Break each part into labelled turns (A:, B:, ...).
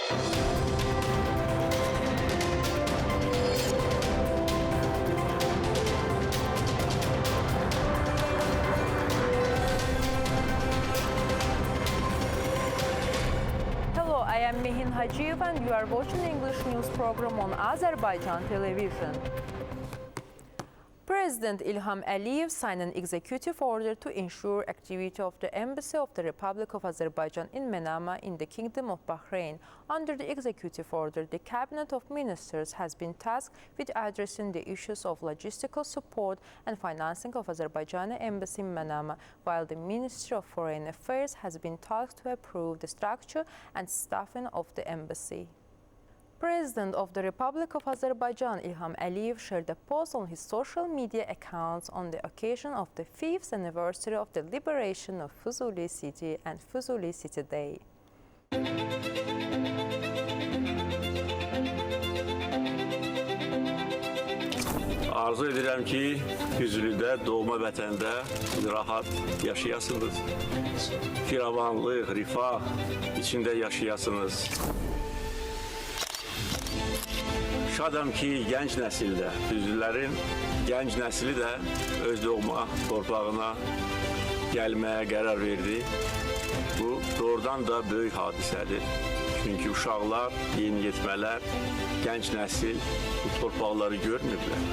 A: I am Mehin Hacıyev and you are watching English news program on Azərbaycan Televiziya. President İlham Əliyev signed an executive order to ensure activity of the Embassy of the Republic of Azerbaijan in Manama in the Kingdom of Bahrain. Under the executive order, the Cabinet of Ministers has been tasked with addressing the issues of logistical support and financing of Azerbaijani Embassy in Manama, while the Ministry of Foreign Affairs has been tasked to approve the structure and staffing of the embassy. President of the Republic of Azerbaijan, İlham Əliyev, shared a post on his social media accounts on the occasion of the 5th anniversary of the liberation of Füzuli City and Füzuli City Day.
B: Arzu edirəm ki, Füzulidə, doğma vətəndə rahat yaşayasınız. Firavanlıq, rifah içində yaşayasınız. Şadam ki, gənc nəsildə, Füzulilərin gənc nəsli də öz doğma torpağına gəlməyə qərar verdi. Bu, doğrudan da böyük hadisədir. Çünki uşaqlar, yeniyetmələr, gənc nəsil bu torpaqları görmürlər.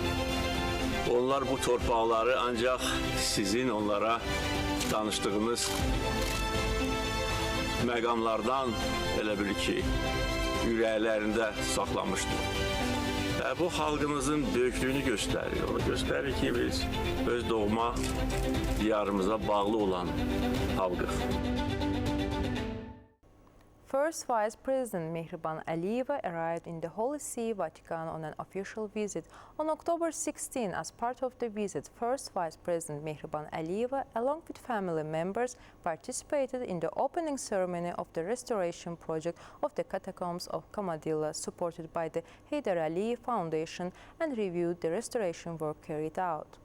B: Onlar bu torpaqları ancaq sizin onlara danışdığınız məqamlardan elə bil ki, ürəklərində saxlamışdır. Bu xalqımızın böyüklüyünü göstərir. O göstərir ki, biz öz doğma diyarımıza bağlı olan xalqıq.
A: First Vice President Mehriban Aliyeva arrived in the Holy See, Vatican, on an official visit. On October 16, as part of the visit, First Vice President Mehriban Aliyeva, along with family members, participated in the opening ceremony of the restoration project of the catacombs of Kamadilla, supported by the Heydar Aliyev Foundation, and reviewed the restoration work carried out.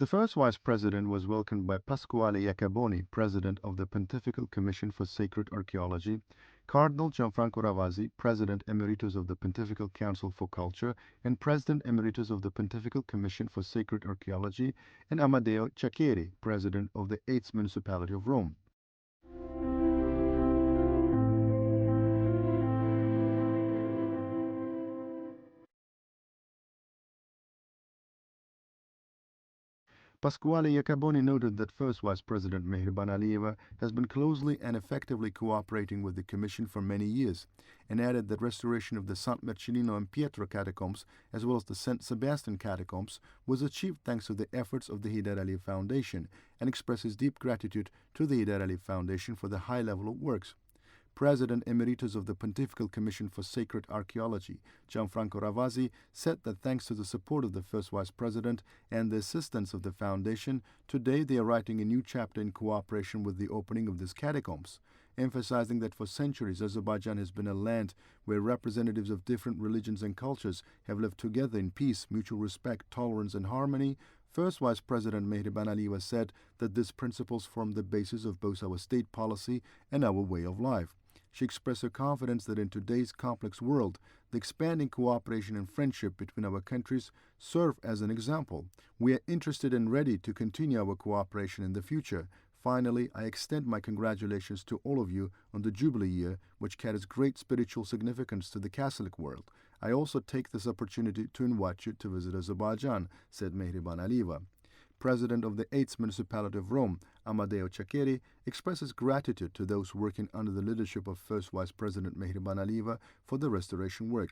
C: The first Vice President was welcomed by Pasquale Iacoboni, President of the Pontifical Commission for Sacred Archaeology, Cardinal Gianfranco Ravasi, President Emeritus of the Pontifical Council for Culture and President Emeritus of the Pontifical Commission for Sacred Archaeology, and Amadeo Cacchieri, President of the 8th Municipality of Rome. Pasquale Iacoboni noted that First Vice President Mehriban Aliyeva has been closely and effectively cooperating with the Commission for many years, and added that restoration of the Sant Marcelino and Pietro catacombs, as well as the St. Sebastian catacombs, was achieved thanks to the efforts of the Heydar Aliyev Foundation, and expresses deep gratitude to the Heydar Aliyev Foundation for the high level of works. President Emeritus of the Pontifical Commission for Sacred Archaeology, Gianfranco Ravasi, said that thanks to the support of the First Vice President and the assistance of the Foundation, today they are writing a new chapter in cooperation with the opening of these catacombs, emphasizing that for centuries Azerbaijan has been a land where representatives of different religions and cultures have lived together in peace, mutual respect, tolerance and harmony. First Vice President Mehriban Aliyeva said that these principles form the basis of both our state policy and our way of life. She expressed her confidence that in today's complex world, the expanding cooperation and friendship between our countries serve as an example. We are interested and ready to continue our cooperation in the future. Finally, I extend my congratulations to all of you on the Jubilee year, which carries great spiritual significance to the Catholic world. I also take this opportunity to invite you to visit Azerbaijan, said Mehriban Aliyeva. President of the 8th Municipality of Rome, Amadeo Cacchieri, expresses gratitude to those working under the leadership of First Vice President Mehriban Aliyeva for the restoration work.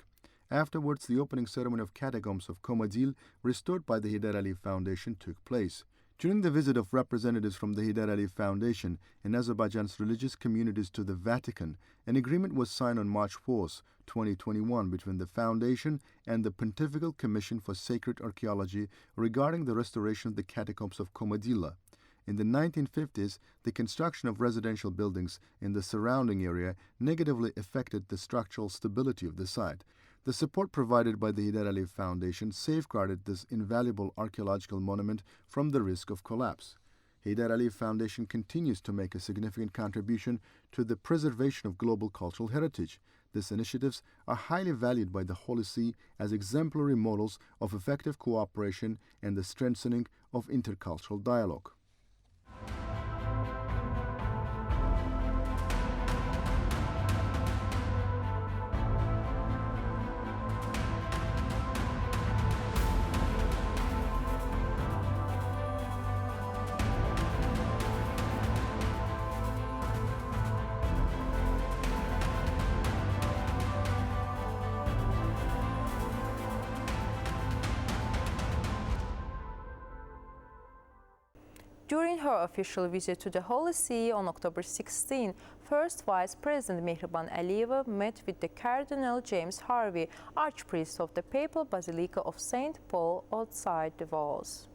C: Afterwards, the opening ceremony of catacombs of Komadil, restored by the Heydar Aliyev Foundation, took place. During the visit of representatives from the Heydar Aliyev Foundation and Azerbaijan's religious communities to the Vatican, an agreement was signed on March 4, 2021 between the Foundation and the Pontifical Commission for Sacred Archaeology regarding the restoration of the catacombs of Komadilla. In the 1950s, the construction of residential buildings in the surrounding area negatively affected the structural stability of the site. The support provided by the Heydər Əliyev Foundation safeguarded this invaluable archaeological monument from the risk of collapse. Heydər Əliyev Foundation continues to make a significant contribution to the preservation of global cultural heritage. These initiatives are highly valued by the Holy See as exemplary models of effective cooperation and the strengthening of intercultural dialogue.
A: During her official visit to the Holy See on October 16, First Vice President Mehriban Aliyeva met with the Cardinal James Harvey, Archpriest of the Papal Basilica of St. Paul, outside the walls.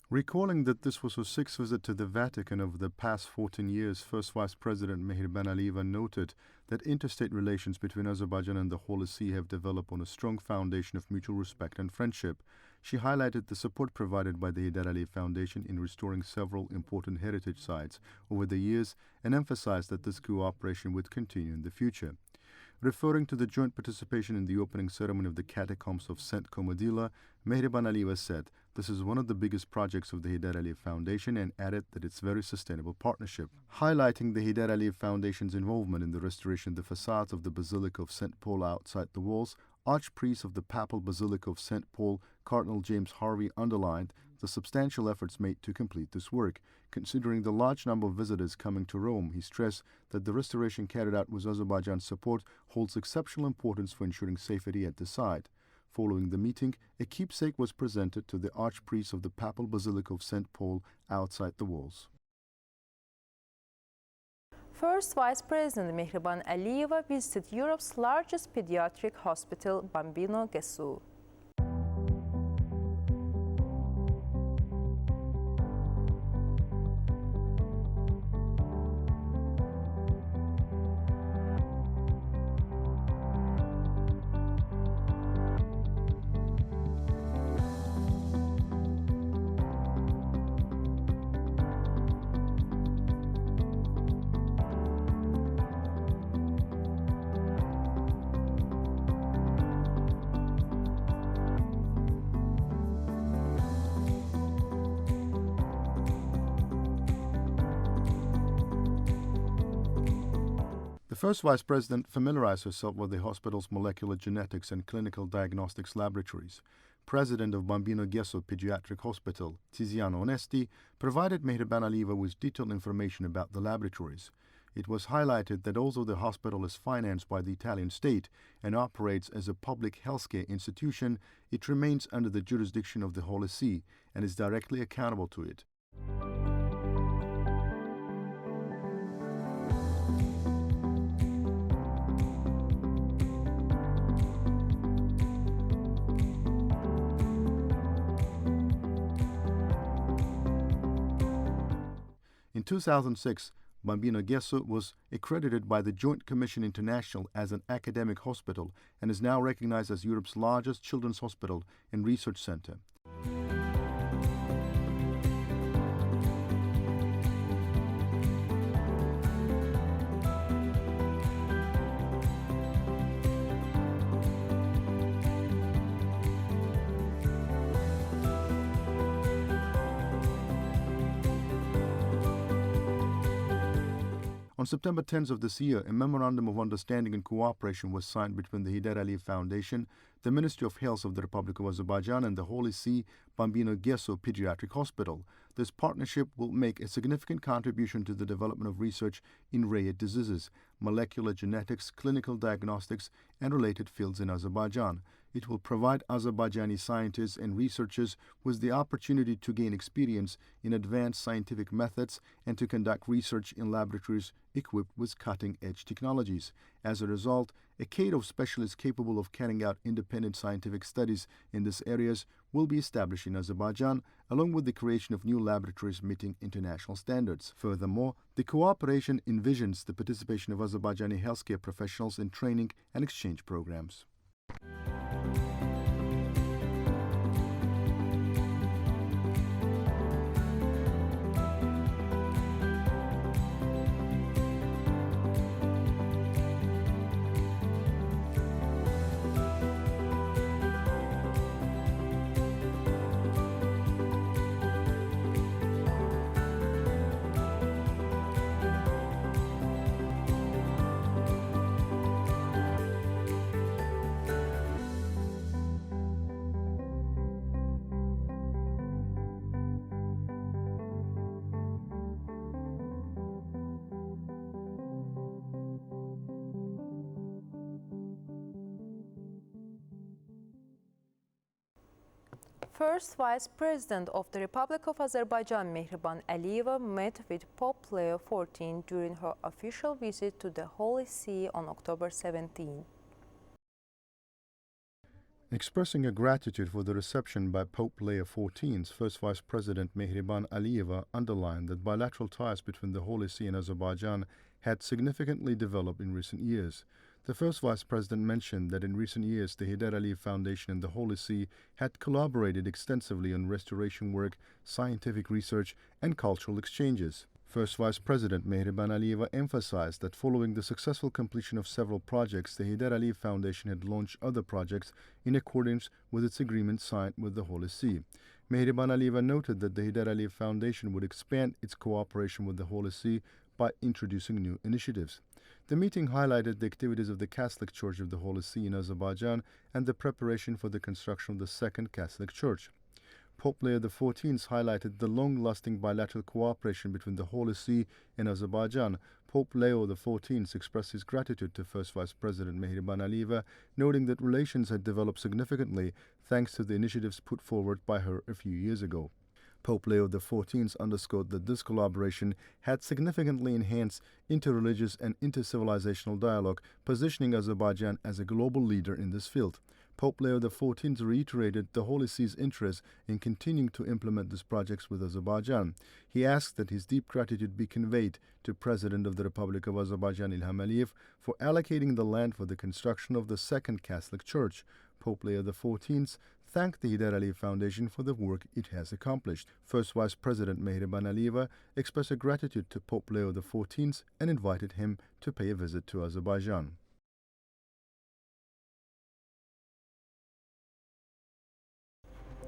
C: Recalling that this was her sixth visit to the Vatican over the past 14 years, First Vice President Mehriban Aliyeva noted that interstate relations between Azerbaijan and the Holy See have developed on a strong foundation of mutual respect and friendship. She highlighted the support provided by the Heydər Əliyev Foundation in restoring several important heritage sites over the years and emphasized that this cooperation would continue in the future. Referring to the joint participation in the opening ceremony of the catacombs of St. Comodilla, Mehriban Aliyeva said, "This is one of the biggest projects of the Heydər Əliyev Foundation," and added that it's a very sustainable partnership. Highlighting the Heydər Əliyev Foundation's involvement in the restoration of the facades of the Basilica of St. Paul outside the walls, Archpriest of the Papal Basilica of St. Paul, Cardinal James Harvey, underlined the substantial efforts made to complete this work. Considering the large number of visitors coming to Rome, he stressed that the restoration carried out with Azerbaijan's support holds exceptional importance for ensuring safety at the site. Following the meeting, a keepsake was presented to the Archpriest of the Papal Basilica of St. Paul outside the walls.
A: First Vice President Mehriban Aliyeva visited Europe's largest pediatric hospital, Bambino Gesù.
C: The first Vice President familiarized herself with the hospital's molecular genetics and clinical diagnostics laboratories. President of Bambino Gesù Pediatric Hospital, Tiziano Onesti, provided Mehriban Aliyeva with detailed information about the laboratories. It was highlighted that although the hospital is financed by the Italian state and operates as a public healthcare institution, it remains under the jurisdiction of the Holy See and is directly accountable to it. In 2006, Bambino Gesù was accredited by the Joint Commission International as an academic hospital and is now recognized as Europe's largest children's hospital and research center. On September 10th of this year, a Memorandum of Understanding and Cooperation was signed between the Heydər Əliyev Foundation, the Ministry of Health of the Republic of Azerbaijan, and the Holy See Bambino Gesù Pediatric Hospital. This partnership will make a significant contribution to the development of research in rare diseases, molecular genetics, clinical diagnostics, and related fields in Azerbaijan. It will provide Azerbaijani scientists and researchers with the opportunity to gain experience in advanced scientific methods and to conduct research in laboratories equipped with cutting-edge technologies. As a result, a cadre of specialists capable of carrying out independent scientific studies in these areas will be established in Azerbaijan, along with the creation of new laboratories meeting international standards. Furthermore, the cooperation envisions the participation of Azerbaijani healthcare professionals in training and exchange programs.
A: First Vice President of the Republic of Azerbaijan, Mehriban Aliyeva, met with Pope Leo XIV during her official visit to the Holy See on October 17.
C: Expressing a gratitude for the reception by Pope Leo XIV, First Vice President Mehriban Aliyeva underlined that bilateral ties between the Holy See and Azerbaijan had significantly developed in recent years. The First Vice President mentioned that in recent years the Heydər Əliyev Foundation and the Holy See had collaborated extensively on restoration work, scientific research, and cultural exchanges. First Vice President Mehriban Aliyeva emphasized that following the successful completion of several projects, the Heydər Əliyev Foundation had launched other projects in accordance with its agreement signed with the Holy See. Mehriban Aliyeva noted that the Heydər Əliyev Foundation would expand its cooperation with the Holy See by introducing new initiatives. The meeting highlighted the activities of the Catholic Church of the Holy See in Azerbaijan and the preparation for the construction of the Second Catholic Church. Pope Leo XIV highlighted the long-lasting bilateral cooperation between the Holy See and Azerbaijan. Pope Leo XIV expressed his gratitude to First Vice President Mehriban Aliyeva, noting that relations had developed significantly thanks to the initiatives put forward by her a few years ago. Pope Leo XIV underscored that this collaboration had significantly enhanced interreligious and intercivilizational dialogue, positioning Azerbaijan as a global leader in this field. Pope Leo XIV reiterated the Holy See's interest in continuing to implement these projects with Azerbaijan. He asked that his deep gratitude be conveyed to President of the Republic of Azerbaijan Ilham Aliyev for allocating the land for the construction of the Second Catholic Church. Pope Leo XIV thanked the Heydər Əliyev Foundation for the work it has accomplished. First Vice President Mehriban Aliyeva expressed her gratitude to Pope Leo XIV and invited him to pay a visit to Azerbaijan.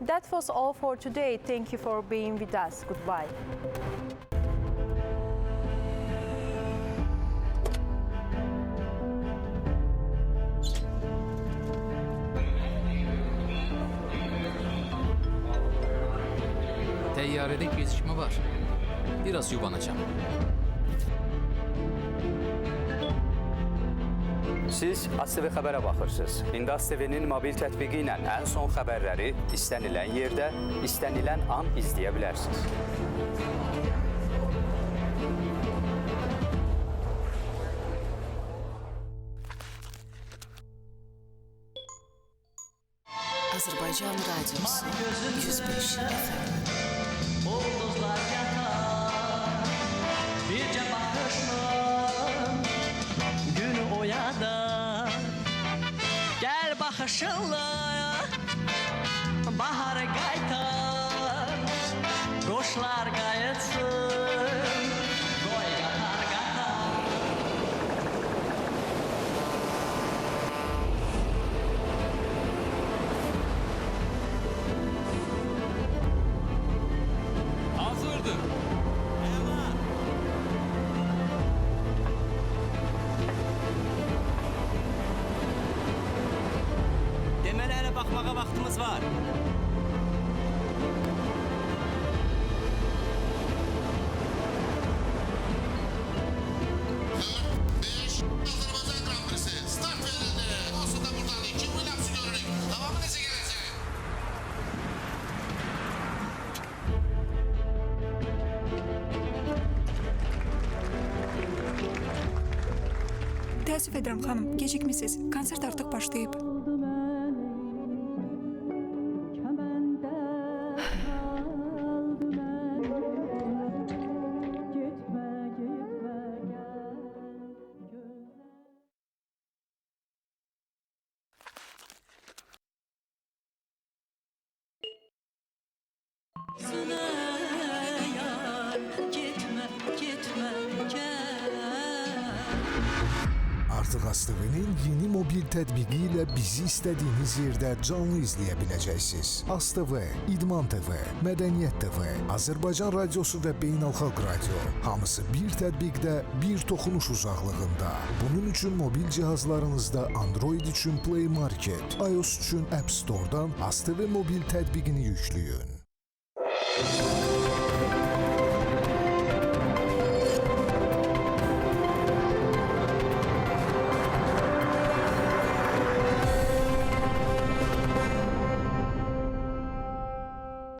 A: That was all for today. Thank you for being with us. Goodbye.
D: Təyyarədə gecikmə var. Biraz yubanacağım.
E: Siz AzTV xəbərə baxırsınız. İndi AzTV-nin mobil tətbiqi ilə ən son xəbərləri istənilən yerdə, istənilən an izləyə bilərsiniz.
F: Azərbaycan Radyosu 105 FM.
G: Ulduzlar yatar, bircə baxışla günü oyadar. Gəl baxışınla baharı qaytar, quşlar qayıtsın, qoy qatar qatar.
D: Hazırdır.
H: vaxtınız var.
I: Təəssüf edirəm xanım, gecikmisiniz. Konsert artıq başlayıb.
J: Artıq AzTV-nin yeni mobil tətbiqi ilə bizi istədiyiniz yerdə canlı izləyə biləcəksiniz. AzTV, İdman TV, Mədəniyyət TV, Azərbaycan Radiosu və Beynəlxalq Radio. Hamısı bir tətbiqdə, bir toxunuş uzaqlığında. Bunun üçün mobil cihazlarınızda Android üçün Play Market, iOS üçün App Store-dan AzTV mobil tətbiqini yükləyin.